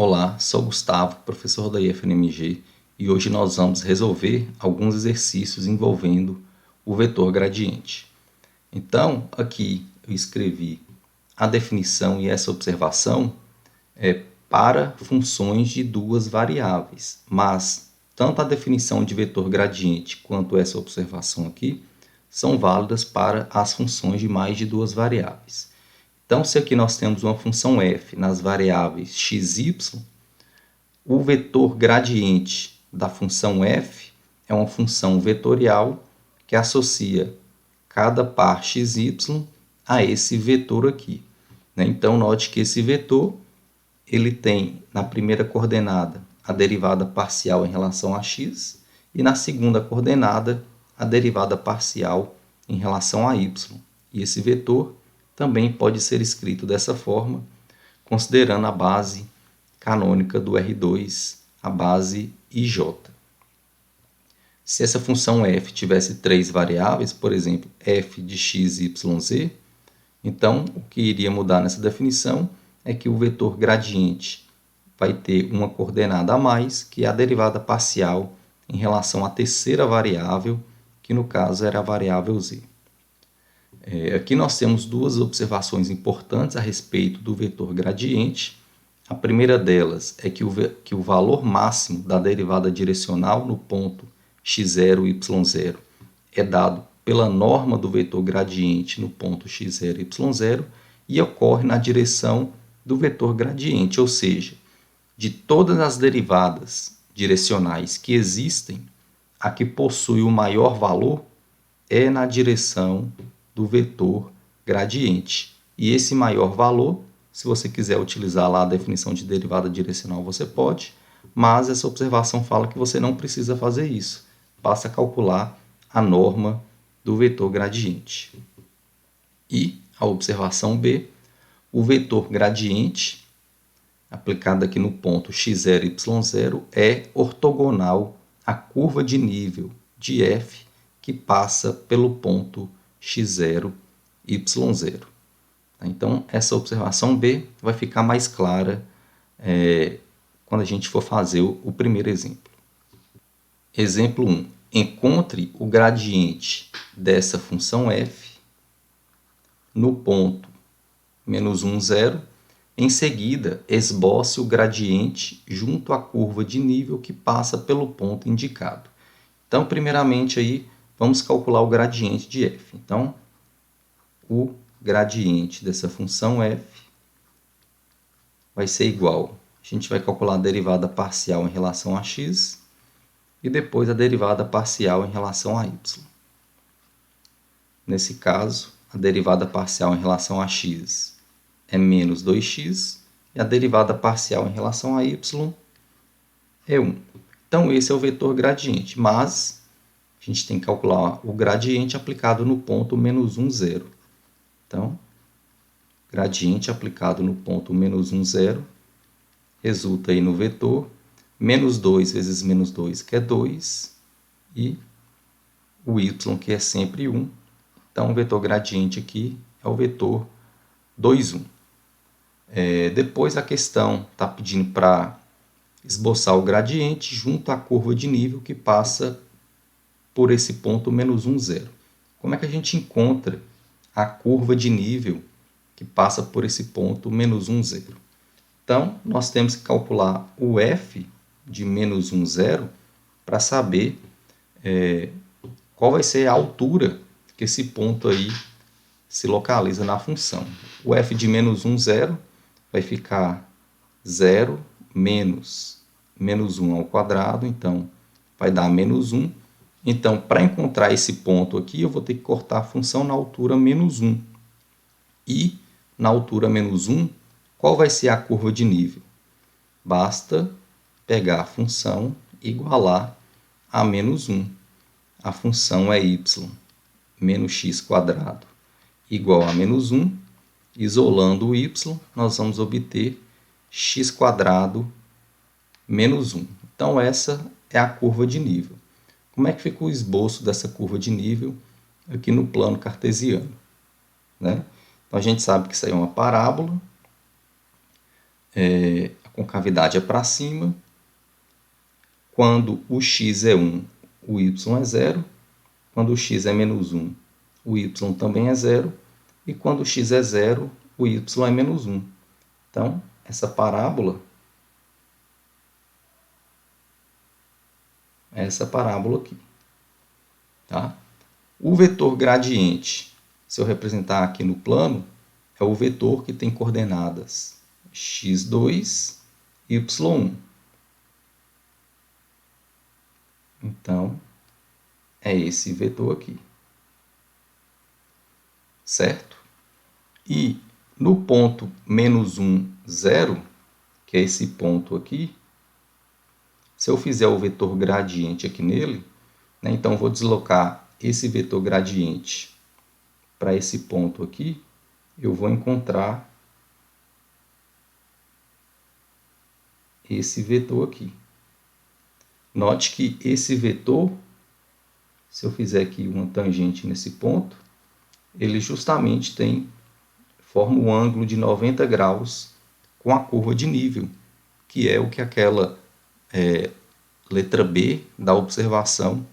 Olá, sou Gustavo, professor da IFNMG, e hoje nós vamos resolver alguns exercícios envolvendo o vetor gradiente. Então, aqui eu escrevi a definição e essa observação para funções de duas variáveis, mas tanto a definição de vetor gradiente quanto essa observação aqui são válidas para as funções de mais de duas variáveis. Então, se aqui nós temos uma função f nas variáveis x, y, o vetor gradiente da função f é uma função vetorial que associa cada par x, y a esse vetor aqui. Então, note que esse vetor ele tem na primeira coordenada a derivada parcial em relação a x e na segunda coordenada a derivada parcial em relação a y. E esse vetor também pode ser escrito dessa forma, considerando a base canônica do R2, a base IJ. Se essa função f tivesse três variáveis, por exemplo, f de x, y, z, então o que iria mudar nessa definição é que o vetor gradiente vai ter uma coordenada a mais, que é a derivada parcial em relação à terceira variável, que no caso era a variável z. Aqui nós temos duas observações importantes a respeito do vetor gradiente. A primeira delas é que o valor máximo da derivada direcional no ponto x0, y0 é dado pela norma do vetor gradiente no ponto x0, y0 e ocorre na direção do vetor gradiente, ou seja, de todas as derivadas direcionais que existem, a que possui o maior valor é na direção do vetor gradiente. E esse maior valor, se você quiser utilizar lá a definição de derivada direcional, você pode, mas essa observação fala que você não precisa fazer isso. Basta calcular a norma do vetor gradiente. E a observação B, o vetor gradiente, aplicado aqui no ponto x0, y0, é ortogonal à curva de nível de f que passa pelo ponto x0, y0. Então, essa observação B vai ficar mais clara quando a gente for fazer o primeiro exemplo. Exemplo 1. Encontre o gradiente dessa função f no ponto menos 1, 0. Em seguida, esboce o gradiente junto à curva de nível que passa pelo ponto indicado. Então, primeiramente, aí, vamos calcular o gradiente de f. Então, o gradiente dessa função f vai ser igual. A gente vai calcular a derivada parcial em relação a x e depois a derivada parcial em relação a y. Nesse caso, a derivada parcial em relação a x é menos 2x e a derivada parcial em relação a y é 1. Então, esse é o vetor gradiente, mas a gente tem que calcular o gradiente aplicado no ponto menos 1, 0. Então, gradiente aplicado no ponto menos 1, 0 resulta aí no vetor menos 2 vezes menos 2, que é 2, e o y, que é sempre 1. Então, o vetor gradiente aqui é o vetor 2, 1. Depois a questão está pedindo para esboçar o gradiente junto à curva de nível que passa por esse ponto menos 1, 0. Como é que a gente encontra a curva de nível que passa por esse ponto menos 1, 0? Então, nós temos que calcular o f de menos 1, 0 para saber qual vai ser a altura que esse ponto aí se localiza na função. O f de menos 1, 0 vai ficar 0 menos 1 ao quadrado, então vai dar menos 1. Então, para encontrar esse ponto aqui, eu vou ter que cortar a função na altura menos 1. E na altura menos 1, qual vai ser a curva de nível? Basta pegar a função e igualar a menos 1. A função é y menos x quadrado igual a menos 1. Isolando o y, nós vamos obter x quadrado menos 1. Então, essa é a curva de nível. Como é que fica o esboço dessa curva de nível aqui no plano cartesiano? Então, a gente sabe que isso aí é uma parábola. A a concavidade é para cima. Quando o x é 1, o y é 0. Quando o x é menos 1, o y também é 0. E quando o x é 0, o y é menos 1. Então, essa parábola é essa parábola aqui. Tá? O vetor gradiente, se eu representar aqui no plano, é o vetor que tem coordenadas x2, y1. Então, é esse vetor aqui. Certo? E no ponto menos 1, 0, que é esse ponto aqui, se eu fizer o vetor gradiente aqui nele, né, então vou deslocar esse vetor gradiente para esse ponto aqui, eu vou encontrar esse vetor aqui. Note que esse vetor, se eu fizer aqui uma tangente nesse ponto, ele justamente forma um ângulo de 90 graus com a curva de nível, que é o que aquela letra B da observação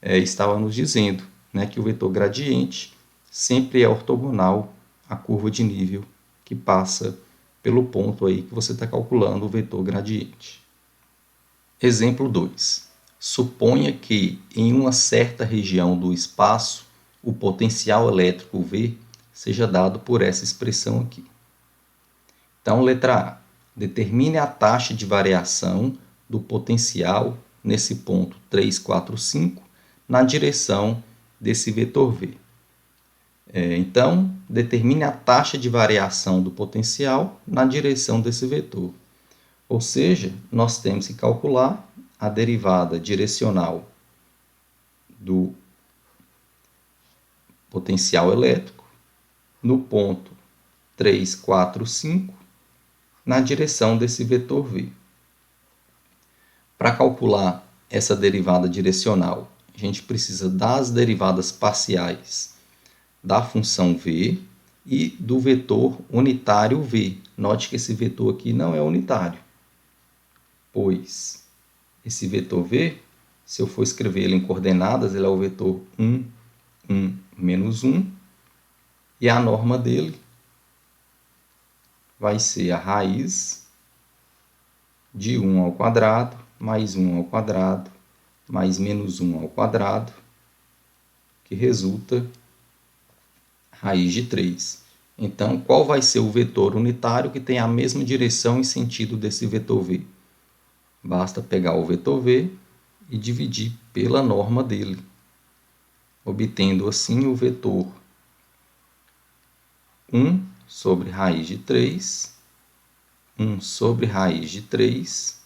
estava nos dizendo, né, que o vetor gradiente sempre é ortogonal à curva de nível que passa pelo ponto aí que você está calculando o vetor gradiente. Exemplo 2. Suponha que em uma certa região do espaço o potencial elétrico V seja dado por essa expressão aqui. Então, letra A. Determine a taxa de variação do potencial nesse ponto 3, 4, 5 na direção desse vetor V. Então, determine a taxa de variação do potencial na direção desse vetor. Ou seja, nós temos que calcular a derivada direcional do potencial elétrico no ponto 3, 4, 5 na direção desse vetor V. Para calcular essa derivada direcional, a gente precisa das derivadas parciais da função V e do vetor unitário V. Note que esse vetor aqui não é unitário, pois esse vetor V, se eu for escrever ele em coordenadas, ele é o vetor 1, 1, menos 1, e a norma dele vai ser a raiz de 1 ao quadrado, mais 1 ao quadrado, mais menos 1 ao quadrado, que resulta raiz de 3. Então, qual vai ser o vetor unitário que tem a mesma direção e sentido desse vetor V? Basta pegar o vetor V e dividir pela norma dele, obtendo assim o vetor 1 sobre raiz de 3, 1 sobre raiz de 3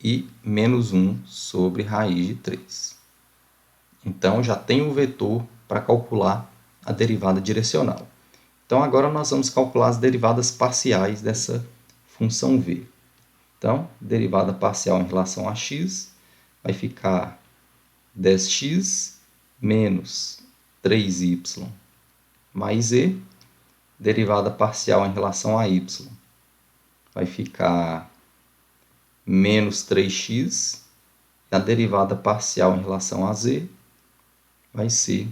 e menos 1 sobre raiz de 3. Então, já tem o vetor para calcular a derivada direcional. Então, agora nós vamos calcular as derivadas parciais dessa função V. Então, derivada parcial em relação a x vai ficar 10x menos 3y mais z. Derivada parcial em relação a y vai ficar menos 3x. E a derivada parcial em relação a z vai ser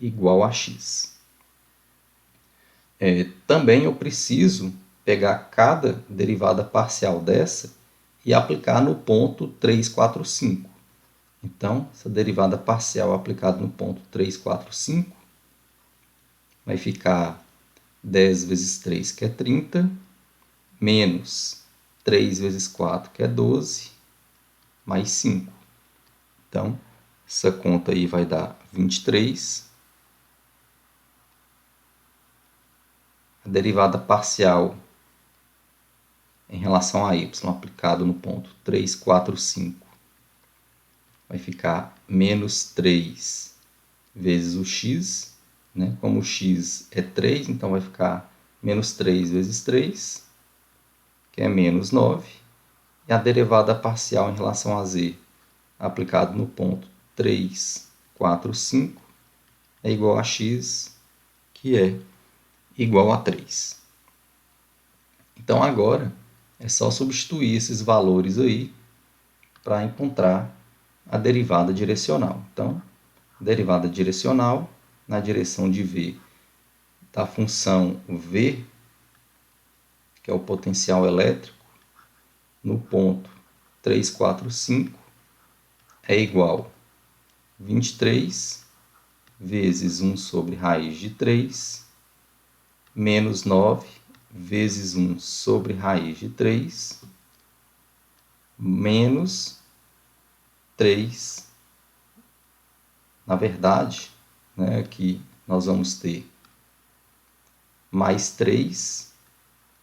igual a x. Também eu preciso pegar cada derivada parcial dessa e aplicar no ponto 3, 4, 5. Então, essa derivada parcial aplicada no ponto 3, 4, 5 vai ficar 10 vezes 3, que é 30, menos 3 vezes 4, que é 12, mais 5. Então, essa conta aí vai dar 23. A derivada parcial em relação a y aplicado no ponto 3, 4, 5 vai ficar menos 3 vezes o x, né? Como o x é 3, então vai ficar menos 3 vezes 3, que é menos 9. E a derivada parcial em relação a z aplicado no ponto 3, 4, 5 é igual a x, que é igual a 3. Então, agora, É só substituir esses valores aí para encontrar a derivada direcional. Então, derivada direcional na direção de V da função V, que é o potencial elétrico, no ponto 3, 4, 5, é igual a 23 vezes 1 sobre raiz de 3, menos 9 vezes 1 sobre raiz de 3, menos 3. Na verdade, aqui nós vamos ter mais 3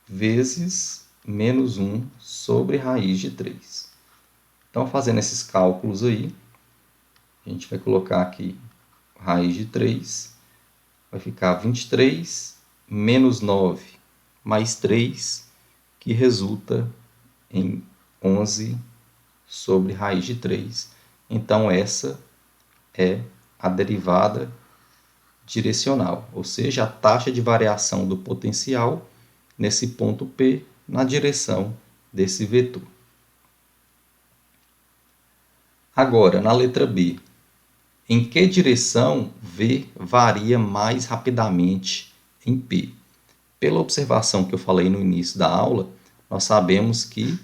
vezes menos 1 sobre raiz de 3. Então, fazendo esses cálculos aí, a gente vai colocar aqui raiz de 3, vai ficar 23 menos 9 mais 3, que resulta em 11 sobre raiz de 3. Então, essa é a derivada direcional, ou seja, a taxa de variação do potencial nesse ponto P na direção desse vetor. Agora, na letra B, em que direção V varia mais rapidamente em P? Pela observação que eu falei no início da aula, nós sabemos que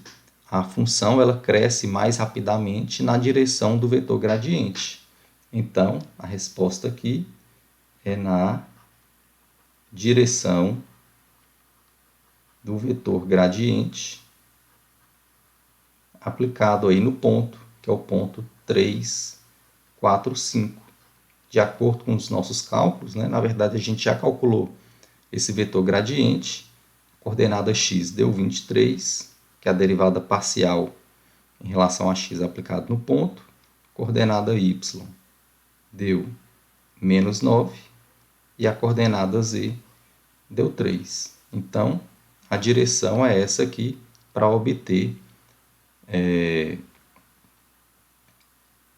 a função ela cresce mais rapidamente na direção do vetor gradiente. Então, a resposta aqui é na direção do vetor gradiente aplicado aí no ponto, que é o ponto 3, 4, 5. De acordo com os nossos cálculos, na verdade a gente já calculou esse vetor gradiente, coordenada x deu 23, que é a derivada parcial em relação a x aplicado no ponto, coordenada y deu menos 9 e a coordenada z deu 3. Então, a direção é essa aqui para obter,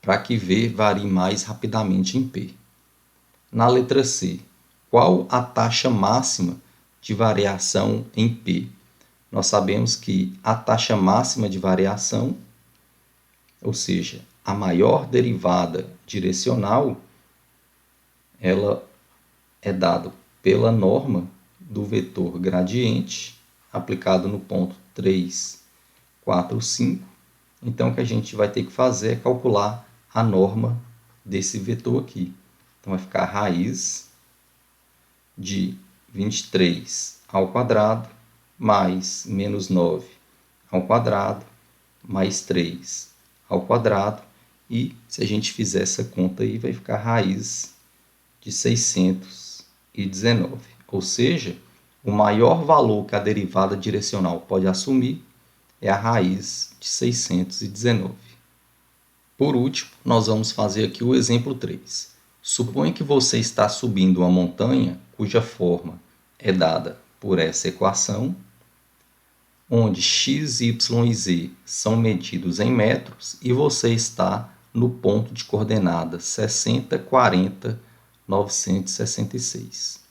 para que V varie mais rapidamente em P. Na letra C, qual a taxa máxima de variação em P? Nós sabemos que a taxa máxima de variação, ou seja, a maior derivada direcional, ela é dada pela norma do vetor gradiente aplicado no ponto 3, 4, 5. Então, o que a gente vai ter que fazer é calcular a norma desse vetor aqui. Então, vai ficar a raiz de 23 ao quadrado mais menos 9 ao quadrado mais 3 ao quadrado. E se a gente fizer essa conta aí, vai ficar a raiz de 619. Ou seja, o maior valor que a derivada direcional pode assumir é a raiz de 619. Por último, nós vamos fazer aqui o exemplo 3. Suponha que você está subindo uma montanha cuja forma é dada por essa equação, onde x, y e z são medidos em metros e você está no ponto de coordenadas 60, 40, 966.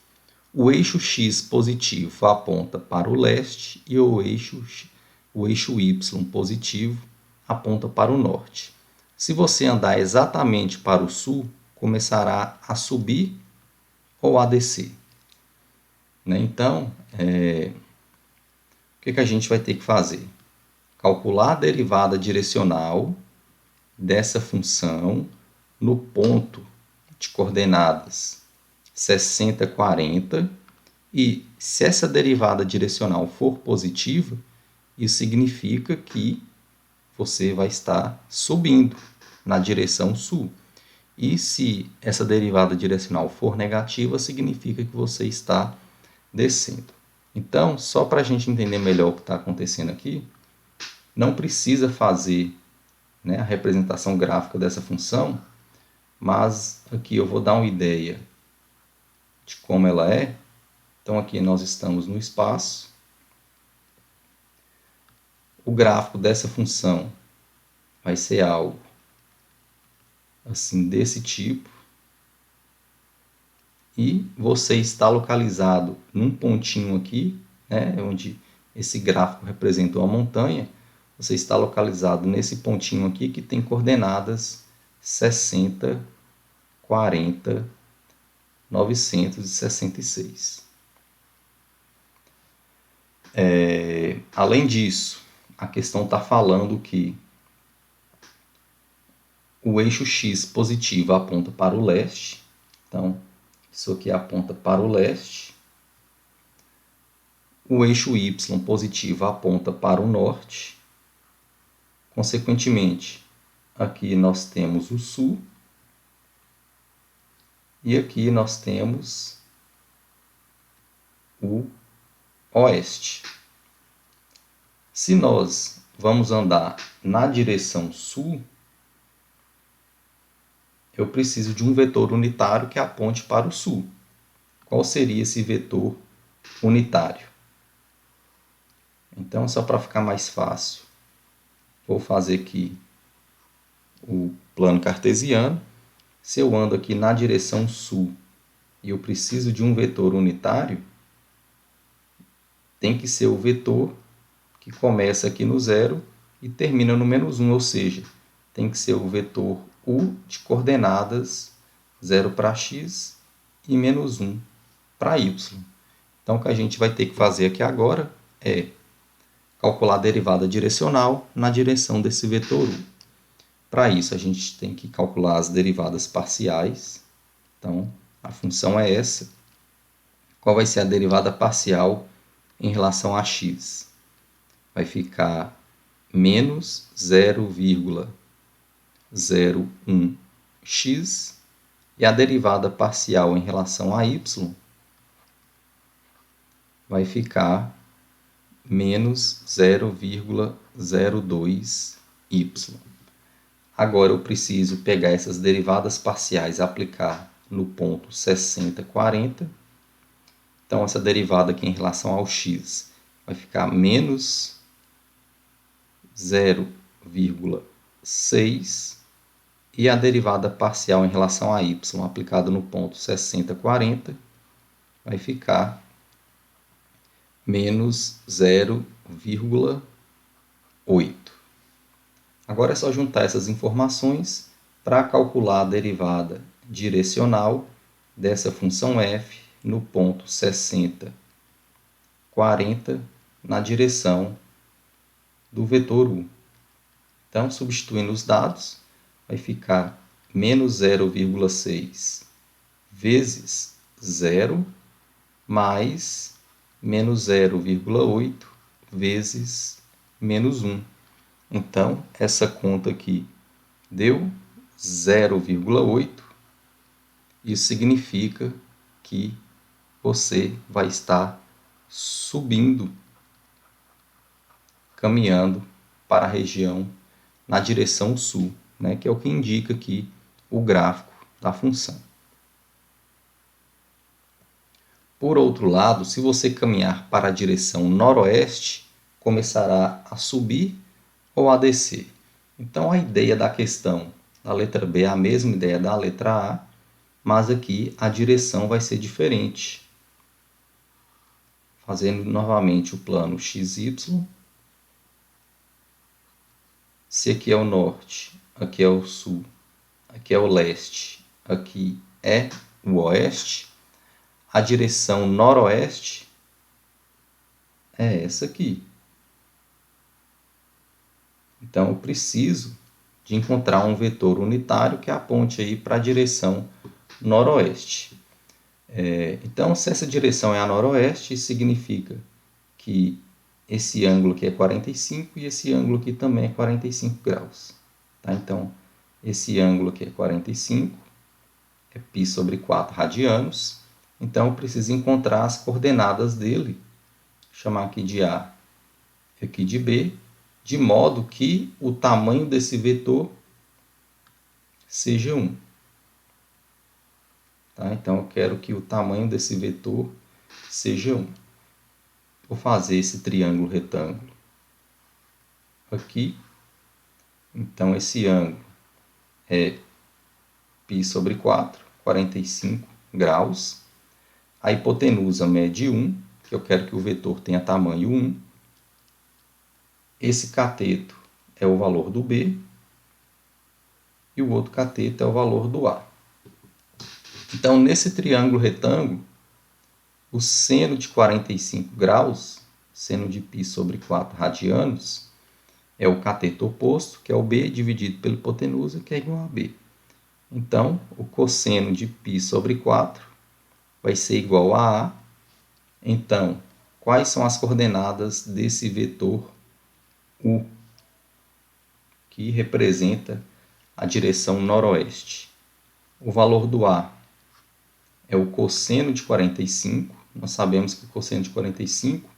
O eixo x positivo aponta para o leste e o eixo y positivo aponta para o norte. Se você andar exatamente para o sul, começará a subir ou a descer. Então, o que a gente vai ter que fazer? Calcular a derivada direcional dessa função no ponto de coordenadas 60, 40, e se essa derivada direcional for positiva, isso significa que você vai estar subindo na direção sul. E se essa derivada direcional for negativa, significa que você está descendo. Então, só para a gente entender melhor o que está acontecendo aqui, não precisa fazer a representação gráfica dessa função, mas aqui eu vou dar uma ideia de como ela é. Então, aqui nós estamos no espaço. O gráfico dessa função vai ser algo assim, desse tipo. E você está localizado num pontinho aqui, onde esse gráfico representa uma montanha, você está localizado nesse pontinho aqui que tem coordenadas 60, 40, 966. Além disso, a questão está falando que o eixo X positivo aponta para o leste. Então, isso aqui aponta para o leste. O eixo Y positivo aponta para o norte. Consequentemente, aqui nós temos o sul. E aqui nós temos o oeste. Se nós vamos andar na direção sul, eu preciso de um vetor unitário que aponte para o sul. Qual seria esse vetor unitário? Então, só para ficar mais fácil, vou fazer aqui o plano cartesiano. Se eu ando aqui na direção sul e eu preciso de um vetor unitário, tem que ser o vetor que começa aqui no 0 e termina no -1, ou seja, tem que ser o vetor U de coordenadas 0 para x e -1 para y. Então, o que a gente vai ter que fazer aqui agora é calcular a derivada direcional na direção desse vetor U. Para isso, a gente tem que calcular as derivadas parciais. Então, a função é essa. Qual vai ser a derivada parcial em relação a x? Vai ficar menos 0,01x, e a derivada parcial em relação a y vai ficar menos 0,02y. Agora eu preciso pegar essas derivadas parciais e aplicar no ponto 60, 40. Então, essa derivada aqui em relação ao x vai ficar menos 0,6, e a derivada parcial em relação a y aplicada no ponto 60, 40 vai ficar menos 0,8. Agora é só juntar essas informações para calcular a derivada direcional dessa função f no ponto 60, 40 na direção do vetor u. Então, substituindo os dados, vai ficar menos 0,6 vezes 0 mais menos 0,8 vezes menos 1. Então, essa conta aqui deu 0,8. Isso significa que você vai estar subindo, caminhando para a região na direção sul, né, que é o que indica aqui o gráfico da função. Por outro lado, se você caminhar para a direção noroeste, começará a subir ou a descer. Então, a ideia da questão da letra B é a mesma ideia da letra A, mas aqui a direção vai ser diferente. Fazendo novamente o plano XY. Se aqui é o norte, aqui é o sul, aqui é o leste, aqui é o oeste, a direção noroeste é essa aqui. Então, eu preciso de encontrar um vetor unitário que aponte aí para a direção noroeste. Então, se essa direção é a noroeste, significa que esse ângulo aqui é 45 e esse ângulo aqui também é 45 graus. Tá? Então, esse ângulo aqui é 45, é π sobre 4 radianos. Então, eu preciso encontrar as coordenadas dele, chamar aqui de A e aqui de B, de modo que o tamanho desse vetor seja 1. Tá? Então, eu quero que o tamanho desse vetor seja 1. Vou fazer esse triângulo retângulo aqui. Então, esse ângulo é π sobre 4, 45 graus. A hipotenusa mede 1, que eu quero que o vetor tenha tamanho 1. esse cateto é o valor do B e o outro cateto é o valor do A. Então, nesse triângulo retângulo, o seno de 45 graus, seno de π sobre 4 radianos, é o cateto oposto, que é o B, dividido pela hipotenusa, que é igual a B. Então, o cosseno de π sobre 4 vai ser igual a A. Então, quais são as coordenadas desse vetor U, que representa a direção noroeste? O valor do A é o cosseno de 45. Nós sabemos que o cosseno de 45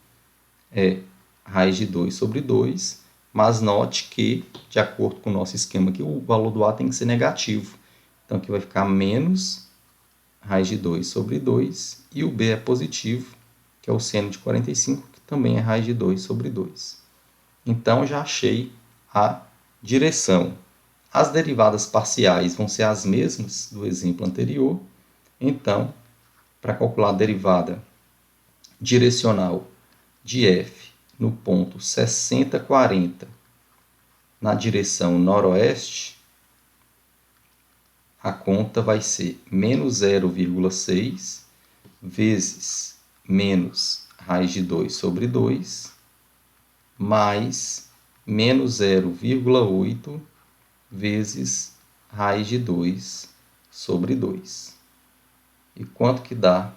é raiz de 2 sobre 2, mas note que, de acordo com o nosso esquema aqui, o valor do A tem que ser negativo. Então, aqui vai ficar menos raiz de 2 sobre 2, e o B é positivo, que é o seno de 45, que também é raiz de 2 sobre 2. Então, já achei a direção. As derivadas parciais vão ser as mesmas do exemplo anterior. Então, para calcular a derivada direcional de f no ponto 60, 40 na direção noroeste, a conta vai ser menos 0,6 vezes menos raiz de 2 sobre 2 mais menos 0,8 vezes raiz de 2 sobre 2. E quanto que dá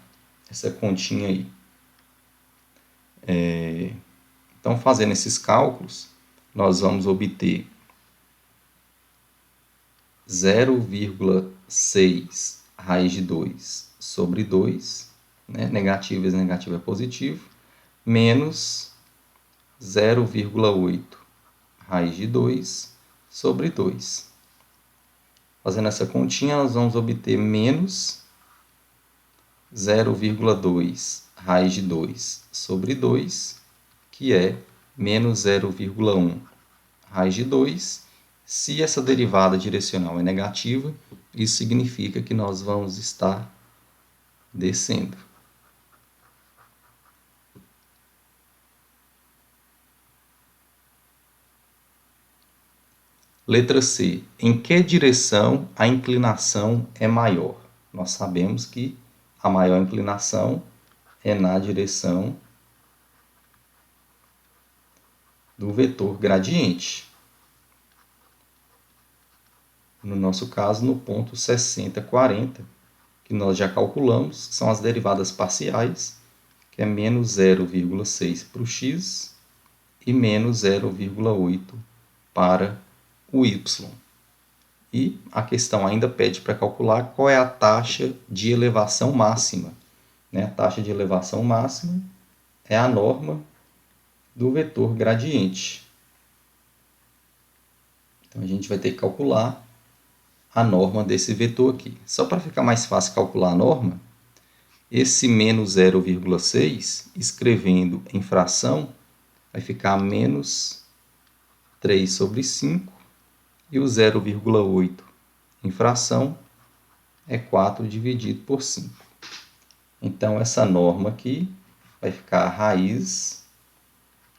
essa continha aí? Então, fazendo esses cálculos, nós vamos obter 0,6 raiz de 2 sobre 2, né? Negativo vezes negativo é positivo, menos 0,8 raiz de 2 sobre 2. Fazendo essa continha, nós vamos obter menos 0,2 raiz de 2 sobre 2, que é menos 0,1 raiz de 2. Se essa derivada direcional é negativa, isso significa que nós vamos estar descendo. Letra C. Em que direção a inclinação é maior? Nós sabemos que a maior inclinação é na direção do vetor gradiente. No nosso caso, no ponto 60, 40, que nós já calculamos, que são as derivadas parciais, que é menos 0,6 para o x e menos 0,8 para o y. E a questão ainda pede para calcular qual é a taxa de elevação máxima. A taxa de elevação máxima é a norma do vetor gradiente. Então, a gente vai ter que calcular a norma desse vetor aqui. Só para ficar mais fácil calcular a norma, esse menos 0,6, escrevendo em fração, vai ficar menos 3 sobre 5, e o 0,8 em fração é 4 dividido por 5. Então, essa norma aqui vai ficar a raiz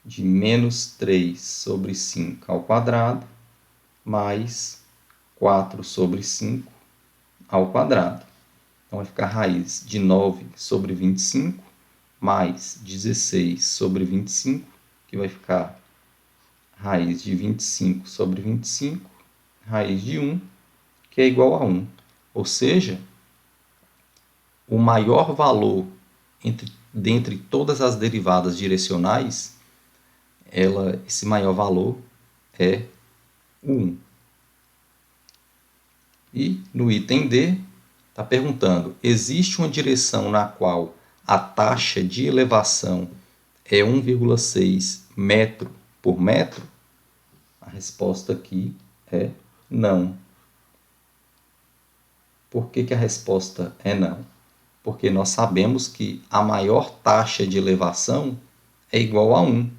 de menos 3 sobre 5 ao quadrado, mais 4 sobre 5 ao quadrado. Então, vai ficar a raiz de 9 sobre 25, mais 16 sobre 25, que vai ficar raiz de 25 sobre 25, raiz de 1, que é igual a 1. Ou seja, o maior valor dentre todas as derivadas direcionais, esse maior valor é o 1. E no item D, está perguntando, existe uma direção na qual a taxa de elevação é 1,6 metro por metro? A resposta aqui é não. Por que a resposta é não? Porque nós sabemos que a maior taxa de elevação é igual a 1,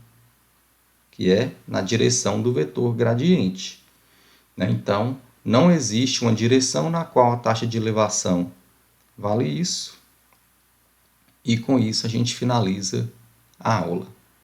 que é na direção do vetor gradiente. Então, não existe uma direção na qual a taxa de elevação vale isso. E com isso a gente finaliza a aula.